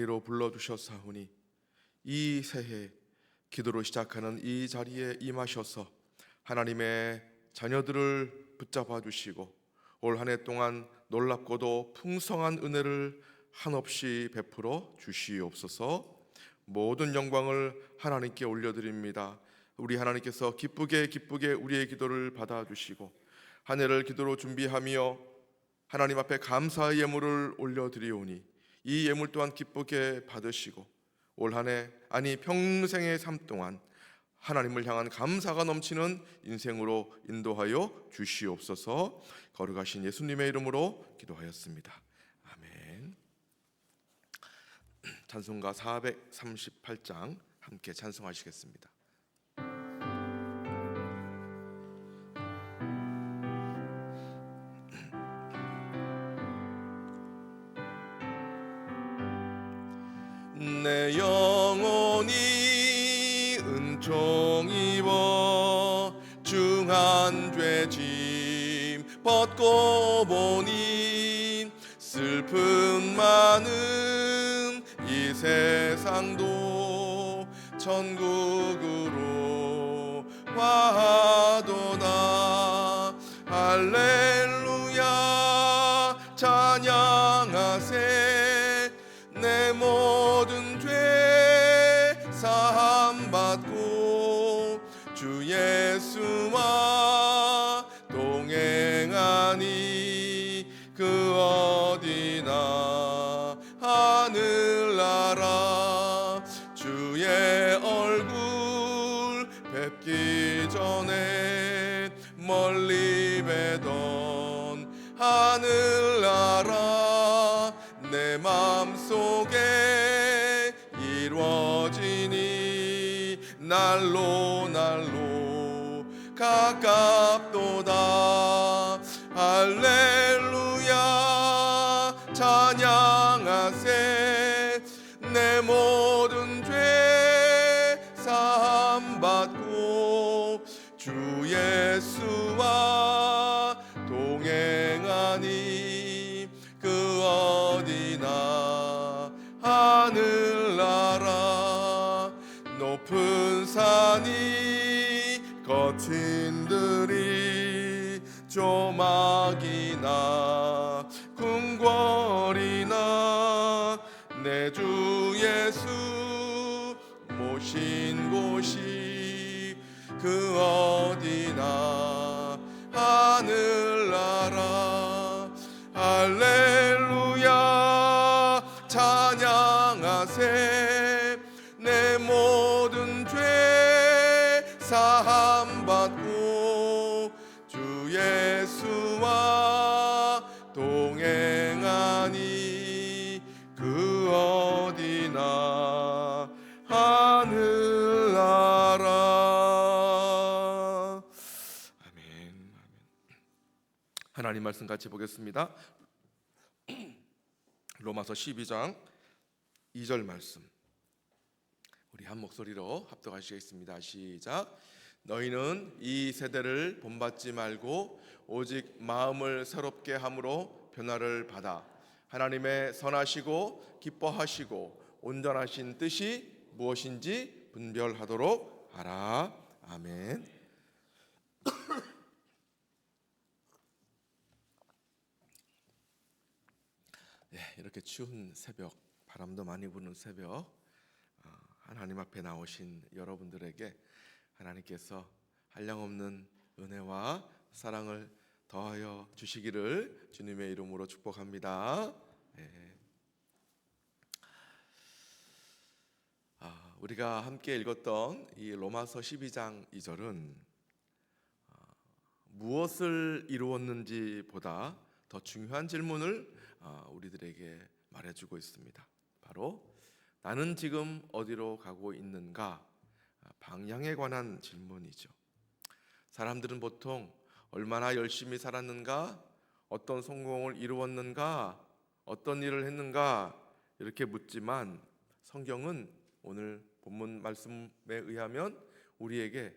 로 불러주셨사오니 이 새해 기도로 시작하는 이 자리에 임하셔서 하나님의 자녀들을 붙잡아 주시고 올 한 해 동안 놀랍고도 풍성한 은혜를 한없이 베풀어 주시옵소서. 모든 영광을 하나님께 올려드립니다. 우리 하나님께서 기쁘게 우리의 기도를 받아주시고 한 해를 기도로 준비하며 하나님 앞에 감사의 예물을 올려드리오니 이 예물 또한 기쁘게 받으시고 올 한 해 아니 평생의 삶 동안 하나님을 향한 감사가 넘치는 인생으로 인도하여 주시옵소서. 거룩하신 예수님의 이름으로 기도하였습니다. 아멘. 찬송가 438장 함께 찬송하시겠습니다. 내 영혼이 은총 입어 중한 죄짐 벗고 보니 슬픔 많은 이 세상도 천국으로 와도다. 할렐루야 찬양하세. 내 모든 죄 사함 받고 주 예수와 동행하니 그 어디나 하늘나라. 주의 얼굴 뵙기 전에 멀리 뵈던 하늘나라 내 맘속에 이루어지니 날로 가깝도다. 할렐루야 찬양하세. 내 모든 죄 사함 받고 주 예수와 동행하니 그 어디나 하늘나라. 높은 산이 거친 들이 조막이나 궁궐이나 내 주 예수 모신 곳이 그 어디나 하늘나라. 할렐루야 찬양하세. 내 모든 죄 사함 받고 주 예수와 동행하니 그 어디나 하늘나라. 아멘. 하나님 말씀 같이 보겠습니다. 로마서 12장 2절 말씀 우리 한 목소리로 합독하시겠습니다. 시작. 너희는 이 세대를 본받지 말고 오직 마음을 새롭게 함으로 변화를 받아 하나님의 선하시고 기뻐하시고 온전하신 뜻이 무엇인지 분별하도록 하라. 아멘. 이렇게 추운 새벽, 바람도 많이 부는 새벽, 하나님 앞에 나오신 여러분들에게 하나님께서 한량없는 은혜와 사랑을 더하여 주시기를 주님의 이름으로 축복합니다. 우리가 함께 읽었던 이 로마서 12장 2절은 무엇을 이루었는지 보다 더 중요한 질문을 우리들에게 말해주고 있습니다. 바로 나는 지금 어디로 가고 있는가? 방향에 관한 질문이죠. 사람들은 보통 얼마나 열심히 살았는가? 어떤 성공을 이루었는가? 어떤 일을 했는가? 이렇게 묻지만 성경은 오늘 본문 말씀에 의하면 우리에게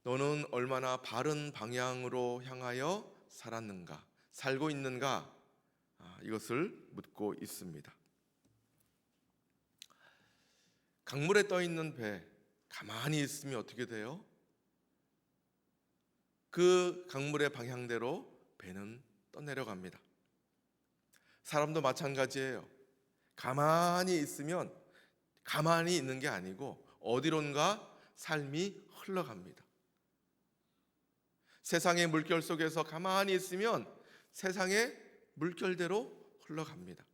너는 얼마나 바른 방향으로 향하여 살았는가? 살고 있는가? 이것을 묻고 있습니다. 강물에 떠 있는 배 가만히 있으면 어떻게 돼요? 그 강물의 방향대로 배는 떠내려갑니다. 사람도 마찬가지예요. 가만히 있으면 가만히 있는 게 아니고 어디론가 삶이 흘러갑니다. 세상의 물결 속에서 가만히 있으면 세상의 물결대로 흘러갑니다.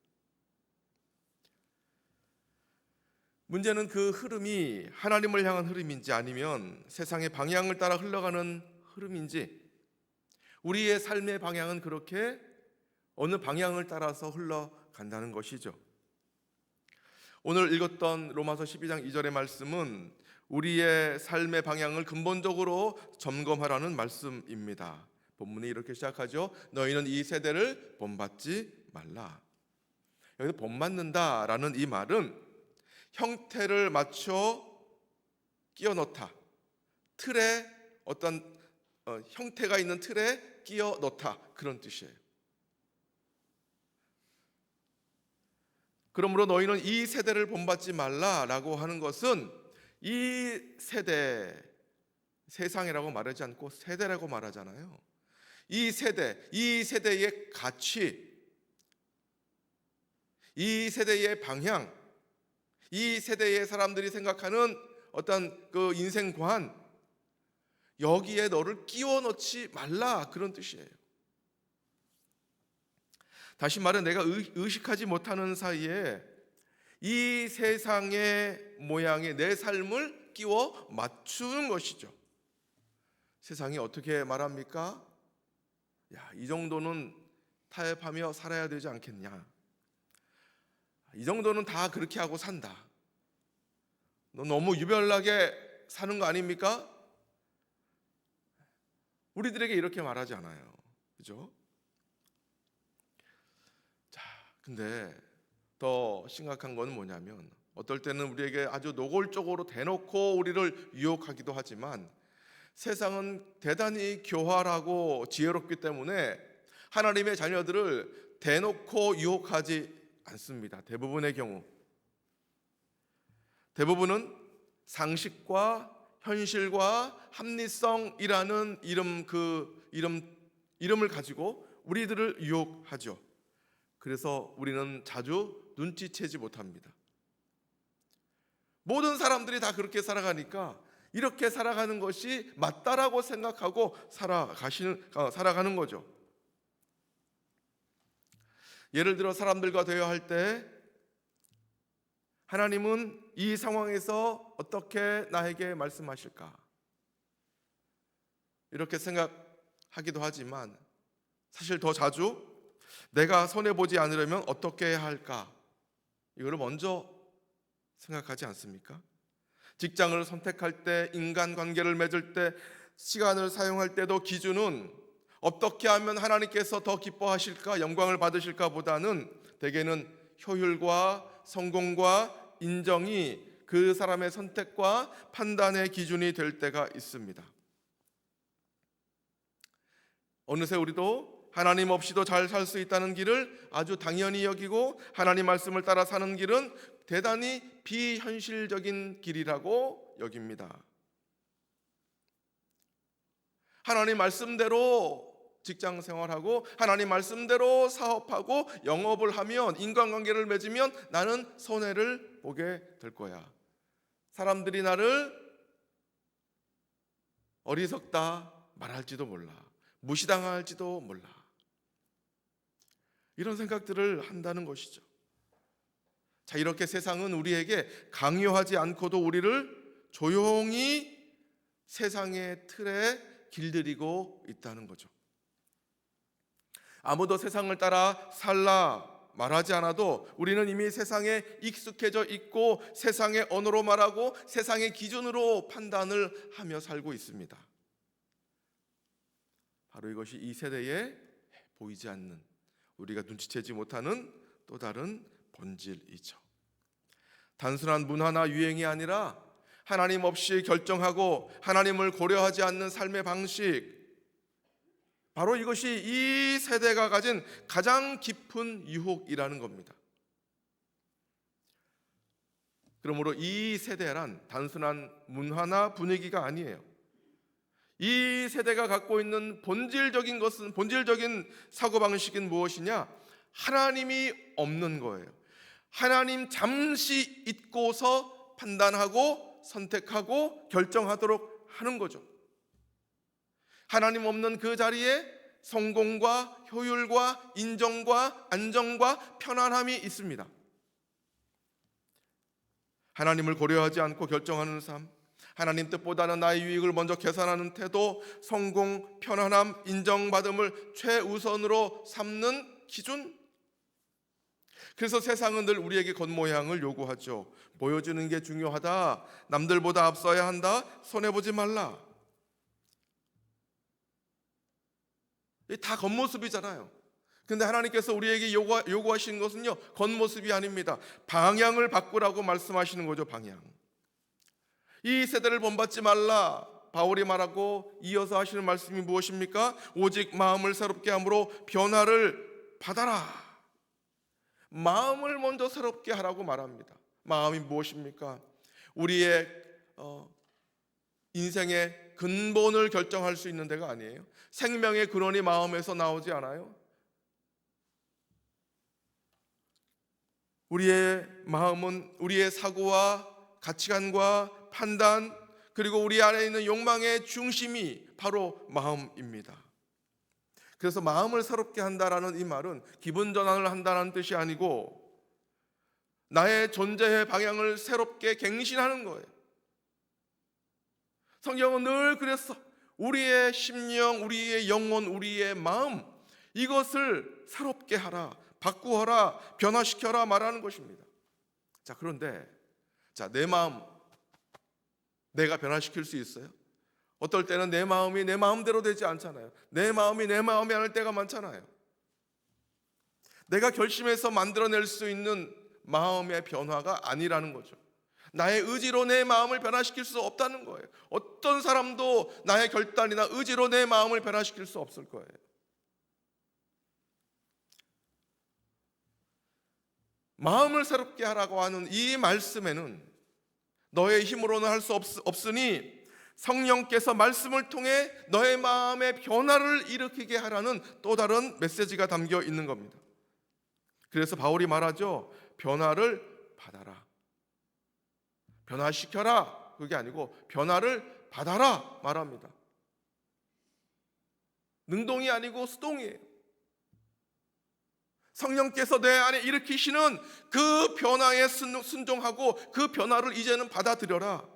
문제는 그 흐름이 하나님을 향한 흐름인지 아니면 세상의 방향을 따라 흘러가는 흐름인지, 우리의 삶의 방향은 그렇게 어느 방향을 따라서 흘러간다는 것이죠. 오늘 읽었던 로마서 12장 2절의 말씀은 우리의 삶의 방향을 근본적으로 점검하라는 말씀입니다. 본문이 이렇게 시작하죠. 너희는 이 세대를 본받지 말라. 여기서 본받는다라는 이 말은 형태를 맞춰 끼워 넣다, 틀에 어떤 형태가 있는 틀에 끼워 넣다, 그런 뜻이에요. 그러므로 너희는 이 세대를 본받지 말라라고 하는 것은 이 세대, 세상이라고 말하지 않고 세대라고 말하잖아요. 이 세대, 이 세대의 가치, 이 세대의 방향, 이 세대의 사람들이 생각하는 어떤 그 인생관, 여기에 너를 끼워 넣지 말라, 그런 뜻이에요. 다시 말해, 내가 의식하지 못하는 사이에 이 세상의 모양에 내 삶을 끼워 맞추는 것이죠. 세상이 어떻게 말합니까? 야, 이 정도는 타협하며 살아야 되지 않겠냐? 이 정도는 다 그렇게 하고 산다. 너 너무 유별나게 사는 거 아닙니까? 우리들에게 이렇게 말하지 않아요. 그죠? 자, 근데 더 심각한 건 뭐냐면, 어떨 때는 우리에게 아주 노골적으로 대놓고 우리를 유혹하기도 하지만, 세상은 대단히 교활하고 지혜롭기 때문에 하나님의 자녀들을 대놓고 유혹하지 않습니다. 대부분의 경우. 대부분은 상식과 현실과 합리성이라는 이름을 가지고 우리들을 유혹하죠. 그래서 우리는 자주 눈치채지 못합니다. 모든 사람들이 다 그렇게 살아가니까 이렇게 살아가는 것이 맞다라고 생각하고 살아가는 거죠. 예를 들어 사람들과 대화할 때 하나님은 이 상황에서 어떻게 나에게 말씀하실까? 이렇게 생각하기도 하지만 사실 더 자주 내가 손해보지 않으려면 어떻게 해야 할까? 이거를 먼저 생각하지 않습니까? 직장을 선택할 때, 인간관계를 맺을 때, 시간을 사용할 때도 기준은 어떻게 하면 하나님께서 더 기뻐하실까, 영광을 받으실까 보다는 대개는 효율과 성공과 인정이 그 사람의 선택과 판단의 기준이 될 때가 있습니다. 어느새 우리도 하나님 없이도 잘 살 수 있다는 길을 아주 당연히 여기고, 하나님 말씀을 따라 사는 길은 대단히 비현실적인 길이라고 여깁니다. 하나님 말씀대로 직장 생활하고 하나님 말씀대로 사업하고 영업을 하면, 인간관계를 맺으면 나는 손해를 보게 될 거야. 사람들이 나를 어리석다 말할지도 몰라. 무시당할지도 몰라. 이런 생각들을 한다는 것이죠. 자, 이렇게 세상은 우리에게 강요하지 않고도 우리를 조용히 세상의 틀에 길들이고 있다는 거죠. 아무도 세상을 따라 살라 말하지 않아도 우리는 이미 세상에 익숙해져 있고 세상의 언어로 말하고 세상의 기준으로 판단을 하며 살고 있습니다. 바로 이것이 이 세대에 보이지 않는, 우리가 눈치채지 못하는 또 다른 본질이죠. 단순한 문화나 유행이 아니라 하나님 없이 결정하고 하나님을 고려하지 않는 삶의 방식, 바로 이것이 이 세대가 가진 가장 깊은 유혹이라는 겁니다. 그러므로 이 세대란 단순한 문화나 분위기가 아니에요. 이 세대가 갖고 있는 본질적인 사고방식은 무엇이냐? 하나님이 없는 거예요. 하나님 잠시 잊고서 판단하고 선택하고 결정하도록 하는 거죠. 하나님 없는 그 자리에 성공과 효율과 인정과 안정과 편안함이 있습니다. 하나님을 고려하지 않고 결정하는 삶, 하나님 뜻보다는 나의 유익을 먼저 계산하는 태도, 성공, 편안함, 인정받음을 최우선으로 삼는 기준. 그래서 세상은 늘 우리에게 겉모양을 요구하죠. 보여주는 게 중요하다, 남들보다 앞서야 한다, 손해보지 말라. 이게 다 겉모습이잖아요. 근데 하나님께서 우리에게 요구하시는 것은요, 겉모습이 아닙니다. 방향을 바꾸라고 말씀하시는 거죠. 방향. 이 세대를 본받지 말라. 바울이 말하고 이어서 하시는 말씀이 무엇입니까? 오직 마음을 새롭게 함으로 변화를 받아라. 마음을 먼저 새롭게 하라고 말합니다. 마음이 무엇입니까? 우리의 인생의 근본을 결정할 수 있는 데가 아니에요. 생명의 근원이 마음에서 나오지 않아요? 우리의 마음은 우리의 사고와 가치관과 판단, 그리고 우리 안에 있는 욕망의 중심이 바로 마음입니다. 그래서 마음을 새롭게 한다라는 이 말은 기분 전환을 한다는 뜻이 아니고 나의 존재의 방향을 새롭게 갱신하는 거예요. 성경은 늘 그랬어. 우리의 심령, 우리의 영혼, 우리의 마음, 이것을 새롭게 하라, 바꾸어라, 변화시켜라 말하는 것입니다. 자, 그런데 내 마음 내가 변화시킬 수 있어요? 어떨 때는 내 마음이 내 마음대로 되지 않잖아요. 내 마음이 내 마음이 아닐 때가 많잖아요. 내가 결심해서 만들어낼 수 있는 마음의 변화가 아니라는 거죠. 나의 의지로 내 마음을 변화시킬 수 없다는 거예요. 어떤 사람도 나의 결단이나 의지로 내 마음을 변화시킬 수 없을 거예요. 마음을 새롭게 하라고 하는 이 말씀에는 너의 힘으로는 할 수 없으니 성령께서 말씀을 통해 너의 마음의 변화를 일으키게 하라는 또 다른 메시지가 담겨 있는 겁니다. 그래서 바울이 말하죠. 변화를 받아라. 변화시켜라. 그게 아니고 변화를 받아라 말합니다. 능동이 아니고 수동이에요. 성령께서 내 안에 일으키시는 그 변화에 순종하고 그 변화를 이제는 받아들여라.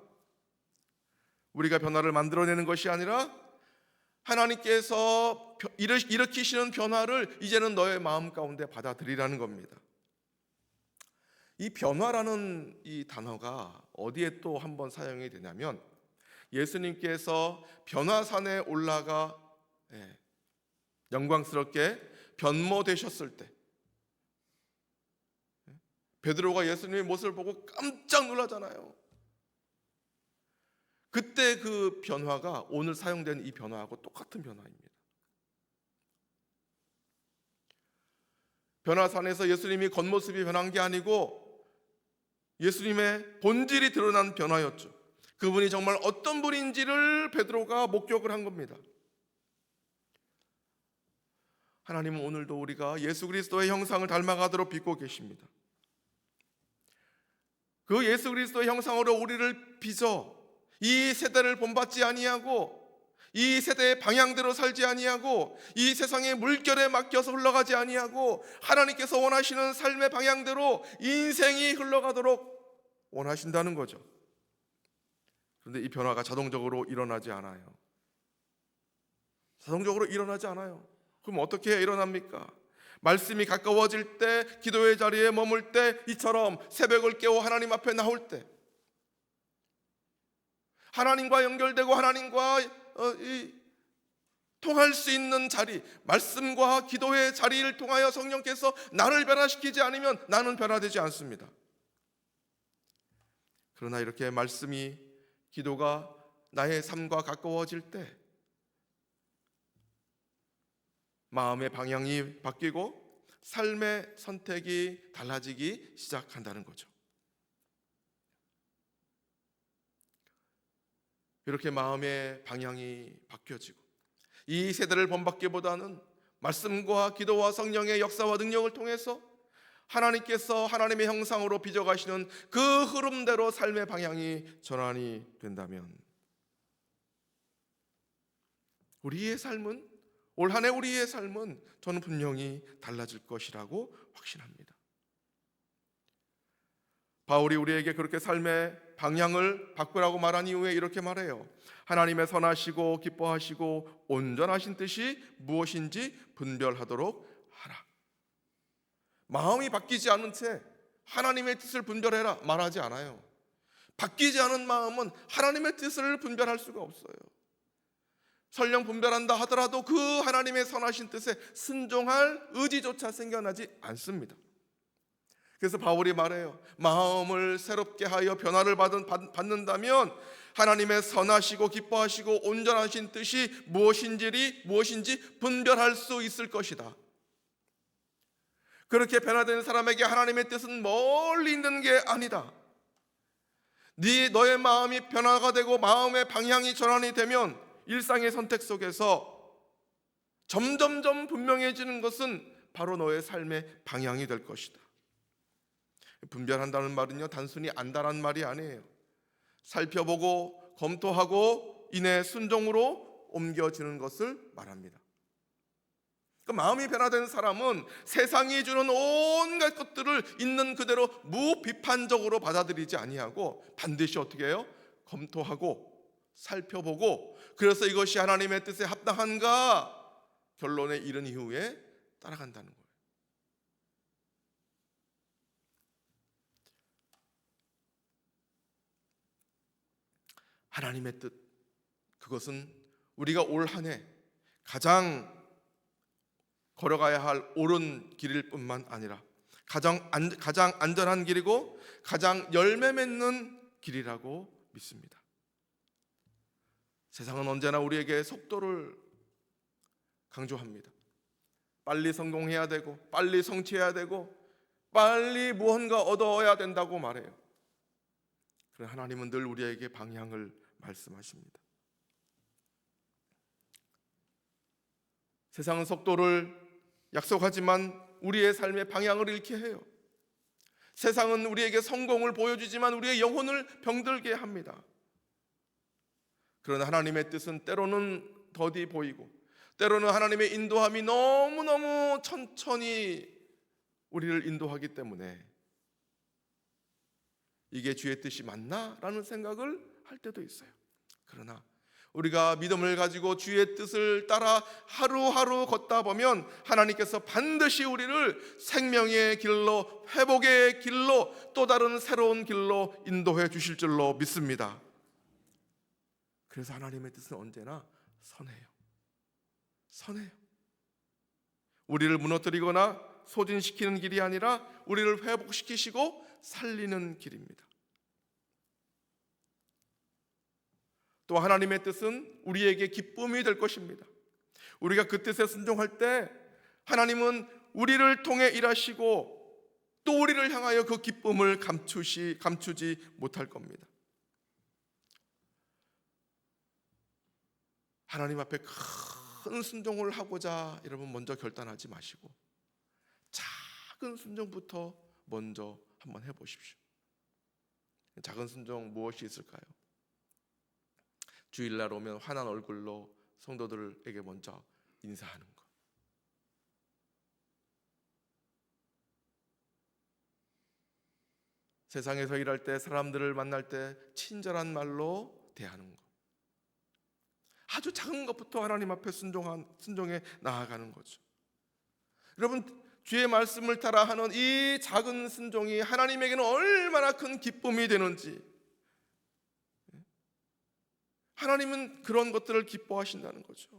우리가 변화를 만들어내는 것이 아니라 하나님께서 일으키시는 변화를 이제는 너의 마음 가운데 받아들이라는 겁니다. 이 변화라는 이 단어가 어디에 또 한번 사용이 되냐면 예수님께서 변화산에 올라가 영광스럽게 변모되셨을 때 베드로가 예수님의 모습을 보고 깜짝 놀라잖아요. 그때 그 변화가 오늘 사용된 이 변화하고 똑같은 변화입니다. 변화산에서 예수님이 겉모습이 변한 게 아니고 예수님의 본질이 드러난 변화였죠. 그분이 정말 어떤 분인지를 베드로가 목격을 한 겁니다. 하나님은 오늘도 우리가 예수 그리스도의 형상을 닮아가도록 빚고 계십니다. 그 예수 그리스도의 형상으로 우리를 빚어 이 세대를 본받지 아니하고 이 세대의 방향대로 살지 아니하고 이 세상의 물결에 맡겨서 흘러가지 아니하고 하나님께서 원하시는 삶의 방향대로 인생이 흘러가도록 원하신다는 거죠. 그런데 이 변화가 자동적으로 일어나지 않아요. 자동적으로 일어나지 않아요. 그럼 어떻게 일어납니까? 말씀이 가까워질 때, 기도의 자리에 머물 때, 이처럼 새벽을 깨워 하나님 앞에 나올 때, 하나님과 연결되고 하나님과 통할 수 있는 자리, 말씀과 기도의 자리를 통하여 성령께서 나를 변화시키지 않으면 나는 변화되지 않습니다. 그러나 이렇게 말씀이, 기도가 나의 삶과 가까워질 때 마음의 방향이 바뀌고 삶의 선택이 달라지기 시작한다는 거죠. 이렇게 마음의 방향이 바뀌어지고 이 세대를 본받기보다는 말씀과 기도와 성령의 역사와 능력을 통해서 하나님께서 하나님의 형상으로 빚어가시는 그 흐름대로 삶의 방향이 전환이 된다면 우리의 삶은, 올 한 해 우리의 삶은 저는 분명히 달라질 것이라고 확신합니다. 바울이 우리에게 그렇게 삶의 방향을 바꾸라고 말한 이후에 이렇게 말해요. 하나님의 선하시고 기뻐하시고 온전하신 뜻이 무엇인지 분별하도록 하라. 마음이 바뀌지 않은 채 하나님의 뜻을 분별해라 말하지 않아요. 바뀌지 않은 마음은 하나님의 뜻을 분별할 수가 없어요. 설령 분별한다 하더라도 그 하나님의 선하신 뜻에 순종할 의지조차 생겨나지 않습니다. 그래서 바울이 말해요. 마음을 새롭게 하여 변화를 받는다면 하나님의 선하시고 기뻐하시고 온전하신 뜻이 무엇인지 분별할 수 있을 것이다. 그렇게 변화된 사람에게 하나님의 뜻은 멀리 있는 게 아니다. 너의 마음이 변화가 되고 마음의 방향이 전환이 되면 일상의 선택 속에서 점점점 분명해지는 것은 바로 너의 삶의 방향이 될 것이다. 분별한다는 말은요, 단순히 안다라는 말이 아니에요. 살펴보고 검토하고 이내 순종으로 옮겨지는 것을 말합니다. 그 마음이 변화된 사람은 세상이 주는 온갖 것들을 있는 그대로 무비판적으로 받아들이지 아니하고 반드시 어떻게 해요? 검토하고 살펴보고 그래서 이것이 하나님의 뜻에 합당한가 결론에 이른 이후에 따라간다는 거예요. 하나님의 뜻, 그것은 우리가 올 한 해 가장 걸어가야 할 옳은 길일 뿐만 아니라 가장 안전한 길이고 가장 열매 맺는 길이라고 믿습니다. 세상은 언제나 우리에게 속도를 강조합니다. 빨리 성공해야 되고 빨리 성취해야 되고 빨리 무언가 얻어야 된다고 말해요. 그러나 하나님은 늘 우리에게 방향을 말씀하십니다. 세상은 속도를 약속하지만 우리의 삶의 방향을 잃게 해요. 세상은 우리에게 성공을 보여주지만 우리의 영혼을 병들게 합니다. 그러나 하나님의 뜻은 때로는 더디 보이고 때로는 하나님의 인도함이 너무너무 천천히 우리를 인도하기 때문에 이게 주의 뜻이 맞나? 라는 생각을 할 때도 있어요. 그러나 우리가 믿음을 가지고 주의 뜻을 따라 하루하루 걷다 보면 하나님께서 반드시 우리를 생명의 길로, 회복의 길로, 또 다른 새로운 길로 인도해 주실 줄로 믿습니다. 그래서 하나님의 뜻은 언제나 선해요. 선해요. 우리를 무너뜨리거나 소진시키는 길이 아니라 우리를 회복시키시고 살리는 길입니다. 또 하나님의 뜻은 우리에게 기쁨이 될 것입니다. 우리가 그 뜻에 순종할 때 하나님은 우리를 통해 일하시고 또 우리를 향하여 그 기쁨을 감추지 못할 겁니다. 하나님 앞에 큰 순종을 하고자 여러분 먼저 결단하지 마시고 작은 순종부터 먼저 한번 해보십시오. 작은 순종 무엇이 있을까요? 주일날 오면 환한 얼굴로 성도들에게 먼저 인사하는 것. 세상에서 일할 때 사람들을 만날 때 친절한 말로 대하는 것. 아주 작은 것부터 하나님 앞에 순종해 나아가는 거죠. 여러분, 주의 말씀을 따라 하는 이 작은 순종이 하나님에게는 얼마나 큰 기쁨이 되는지, 하나님은 그런 것들을 기뻐하신다는 거죠.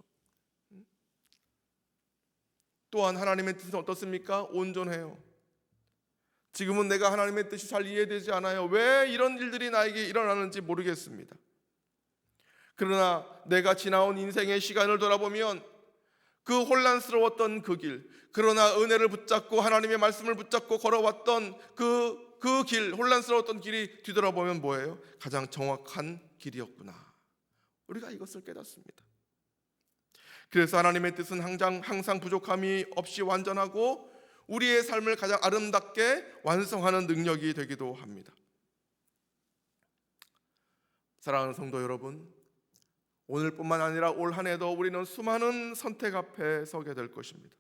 또한 하나님의 뜻은 어떻습니까? 온전해요. 지금은 내가 하나님의 뜻이 잘 이해되지 않아요. 왜 이런 일들이 나에게 일어나는지 모르겠습니다. 그러나 내가 지나온 인생의 시간을 돌아보면 그 혼란스러웠던 그 길, 그러나 은혜를 붙잡고 하나님의 말씀을 붙잡고 걸어왔던 그 길, 혼란스러웠던 길이 뒤돌아보면 뭐예요? 가장 정확한 길이었구나. 우리가 이것을 깨닫습니다. 그래서 하나님의 뜻은 항상 부족함이 없이 완전하고 우리의 삶을 가장 아름답게 완성하는 능력이 되기도 합니다. 사랑하는 성도 여러분, 오늘뿐만 아니라 올 한 해도 우리는 수많은 선택 앞에 서게 될 것입니다.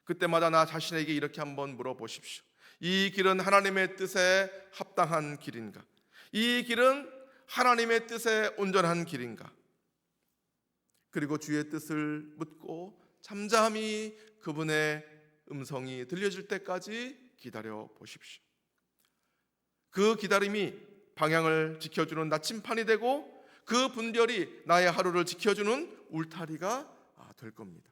그때마다 나 자신에게 이렇게 한번 물어보십시오. 이 길은 하나님의 뜻에 합당한 길인가? 이 길은 하나님의 뜻에 온전한 길인가? 그리고 주의 뜻을 묻고 잠잠히 그분의 음성이 들려질 때까지 기다려 보십시오. 그 기다림이 방향을 지켜주는 나침판이 되고 그 분별이 나의 하루를 지켜주는 울타리가 될 겁니다.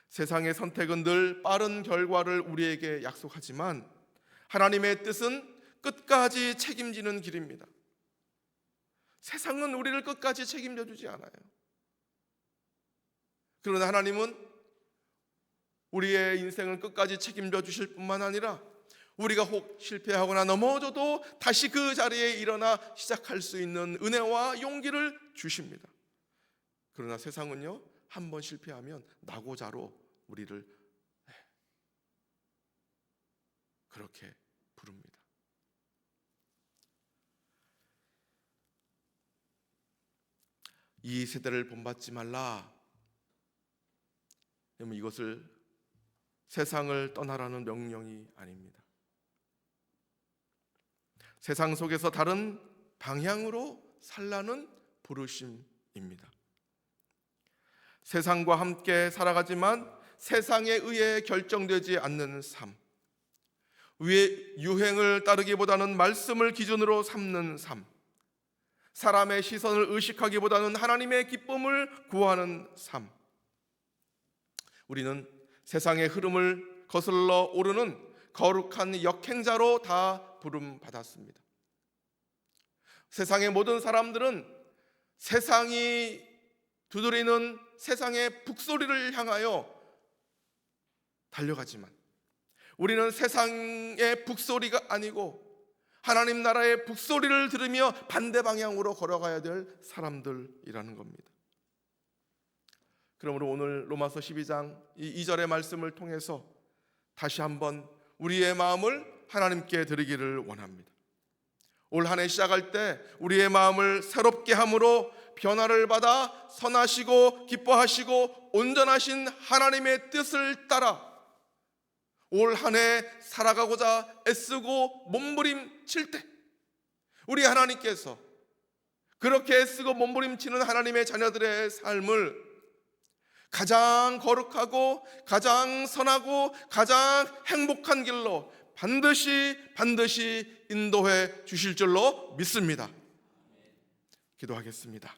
세상의 선택은 늘 빠른 결과를 우리에게 약속하지만 하나님의 뜻은 끝까지 책임지는 길입니다. 세상은 우리를 끝까지 책임져 주지 않아요. 그러나 하나님은 우리의 인생을 끝까지 책임져 주실 뿐만 아니라 우리가 혹 실패하거나 넘어져도 다시 그 자리에 일어나 시작할 수 있는 은혜와 용기를 주십니다. 그러나 세상은요, 한 번 실패하면 낙오자로 우리를 그렇게 부릅니다. 이 세대를 본받지 말라. 여러분, 이것을 세상을 떠나라는 명령이 아닙니다. 세상 속에서 다른 방향으로 살라는 부르심입니다. 세상과 함께 살아가지만 세상에 의해 결정되지 않는 삶, 유행을 따르기보다는 말씀을 기준으로 삼는 삶, 사람의 시선을 의식하기보다는 하나님의 기쁨을 구하는 삶. 우리는 세상의 흐름을 거슬러 오르는 거룩한 역행자로 다 부름받았습니다. 세상의 모든 사람들은 세상이 두드리는 세상의 북소리를 향하여 달려가지만 우리는 세상의 북소리가 아니고 하나님 나라의 북소리를 들으며 반대 방향으로 걸어가야 될 사람들이라는 겁니다. 그러므로 오늘 로마서 12장 이 2절의 말씀을 통해서 다시 한번 우리의 마음을 하나님께 드리기를 원합니다. 올 한 해 시작할 때 우리의 마음을 새롭게 함으로 변화를 받아 선하시고 기뻐하시고 온전하신 하나님의 뜻을 따라 올 한 해 살아가고자 애쓰고 몸부림칠 때 우리 하나님께서 그렇게 애쓰고 몸부림치는 하나님의 자녀들의 삶을 가장 거룩하고 가장 선하고 가장 행복한 길로 반드시 인도해 주실 줄로 믿습니다. 기도하겠습니다.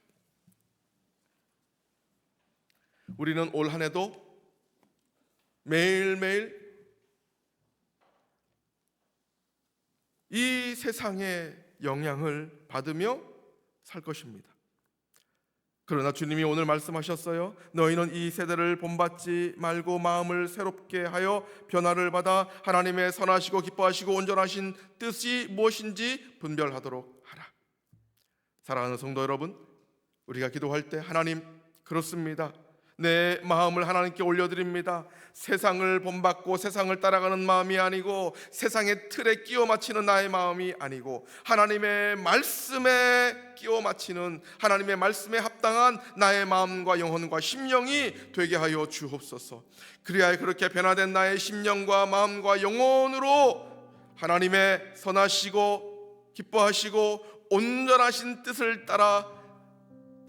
우리는 올 한 해도 매일매일 이 세상의 영향을 받으며 살 것입니다. 그러나 주님이 오늘 말씀하셨어요. 너희는 이 세대를 본받지 말고 마음을 새롭게 하여 변화를 받아 하나님의 선하시고 기뻐하시고 온전하신 뜻이 무엇인지 분별하도록 하라. 사랑하는 성도 여러분, 우리가 기도할 때 하나님, 그렇습니다. 내 마음을 하나님께 올려드립니다. 세상을 본받고 세상을 따라가는 마음이 아니고 세상의 틀에 끼워 맞추는 나의 마음이 아니고 하나님의 말씀에 끼워 맞추는 하나님의 말씀에 합당한 나의 마음과 영혼과 심령이 되게 하여 주옵소서. 그래야 그렇게 변화된 나의 심령과 마음과 영혼으로 하나님의 선하시고 기뻐하시고 온전하신 뜻을 따라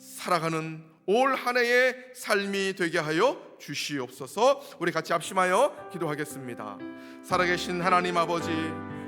살아가는 올 한 해의 삶이 되게 하여 주시옵소서. 우리 같이 합심하여 기도하겠습니다. 살아계신 하나님 아버지,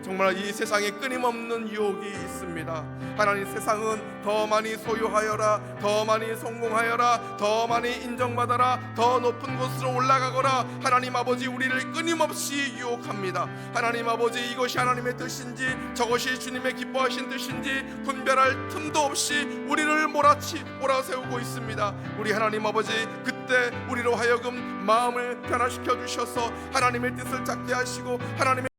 정말 이 세상에 끊임없는 유혹이 있습니다. 하나님, 세상은 더 많이 소유하여라, 더 많이 성공하여라, 더 많이 인정받아라, 더 높은 곳으로 올라가거라. 하나님 아버지, 우리를 끊임없이 유혹합니다. 하나님 아버지, 이것이 하나님의 뜻인지 저것이 주님의 기뻐하신 뜻인지 분별할 틈도 없이 우리를 몰아세우고 있습니다. 우리 하나님 아버지, 그때 우리로 하여금 마음을 변화시켜 주셔서 하나님의 뜻을 찾게 하시고 하나님의